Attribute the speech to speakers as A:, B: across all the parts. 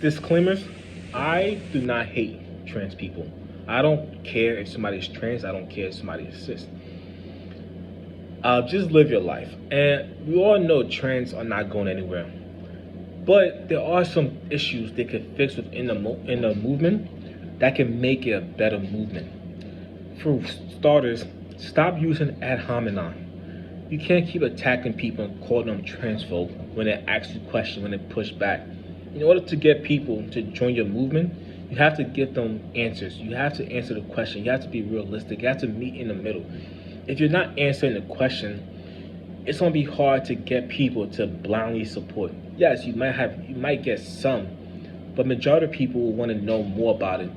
A: Disclaimers, I do not hate trans people. I don't care if somebody's trans, I don't care if somebody is cis. Just live your life. And we all know trans are not going anywhere. But there are some issues they could fix within the movement that can make it a better movement. For starters, stop using ad hominem. You can't keep attacking people and calling them transphobe when they ask you questions, when they push back. In order to get people to join your movement, you have to give them answers. You have to answer the question. You have to be realistic. You have to meet in the middle. If you're not answering the question, it's gonna be hard to get people to blindly support. Yes, you might get some, but majority of people will want to know more about it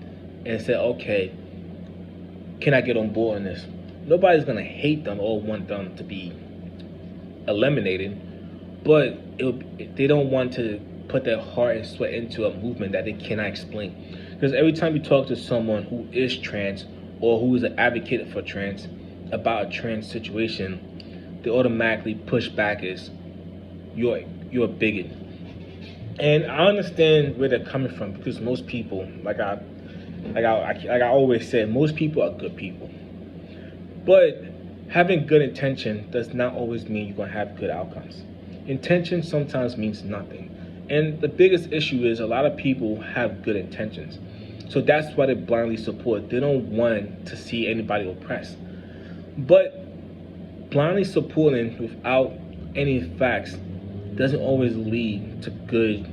A: and say, okay, can I get on board on this? Nobody's gonna hate them or want them to be eliminated, but they don't want to put their heart and sweat into a movement that they cannot explain. Because every time you talk to someone who is trans or who is an advocate for trans about a trans situation, they automatically push back as you're a bigot. And I understand where they're coming from, because most people, like I always say, most people are good people. But having good intention does not always mean you're gonna have good outcomes. Intention sometimes means nothing. And the biggest issue is a lot of people have good intentions. So that's why they blindly support. They don't want to see anybody oppressed. But blindly supporting without any facts doesn't always lead to good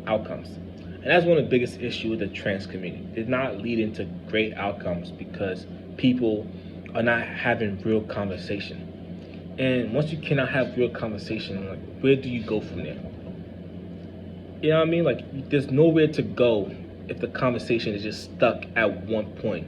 A: outcomes. And that's one of the biggest issues with the trans community. It's not leading to great outcomes because people are not having real conversation. And once you cannot have real conversation, like, where do you go from there? You know what I mean? Like, there's nowhere to go if the conversation is just stuck at one point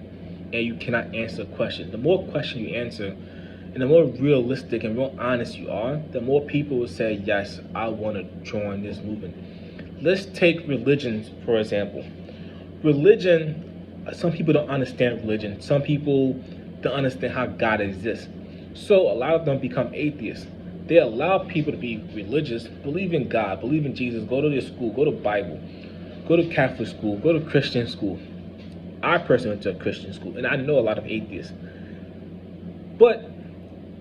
A: and you cannot answer a question. The more question you answer and the more realistic and real honest you are, the more people will say, yes, I want to join this movement. Let's take religion, for example. Religion, some people don't understand religion. Some people don't understand how God exists. So a lot of them become atheists. They allow people to be religious, believe in God, believe in Jesus, go to their school, go to Bible, go to Catholic school, go to Christian school. I personally went to a Christian school, and I know a lot of atheists. But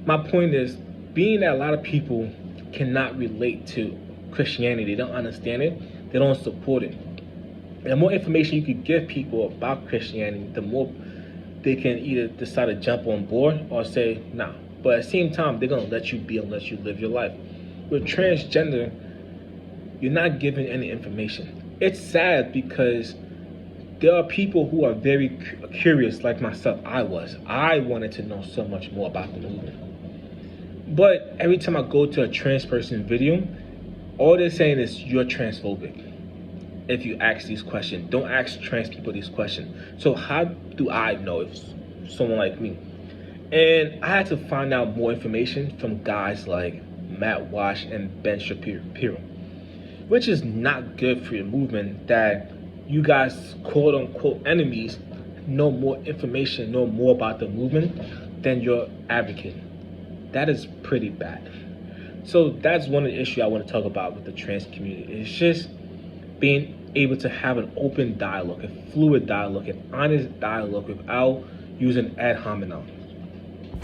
A: my point is, being that a lot of people cannot relate to Christianity, they don't understand it, they don't support it. And the more information you can give people about Christianity, the more they can either decide to jump on board or say, nah. But at the same time, they're going to let you be and let you live your life. With transgender, you're not given any information. It's sad because there are people who are very curious, like myself. I wanted to know so much more about the movement. But every time I go to a trans person video, all they're saying is, you're transphobic. If you ask these questions, don't ask trans people these questions. So how do I know if someone like me? And I had to find out more information from guys like Matt Walsh and Ben Shapiro, which is not good for your movement, that you guys, quote unquote enemies, know more information, know more about the movement than your advocate. That is pretty bad. So that's one of the issues I want to talk about with the trans community. It's just being able to have an open dialogue, a fluid dialogue, an honest dialogue without using ad hominem.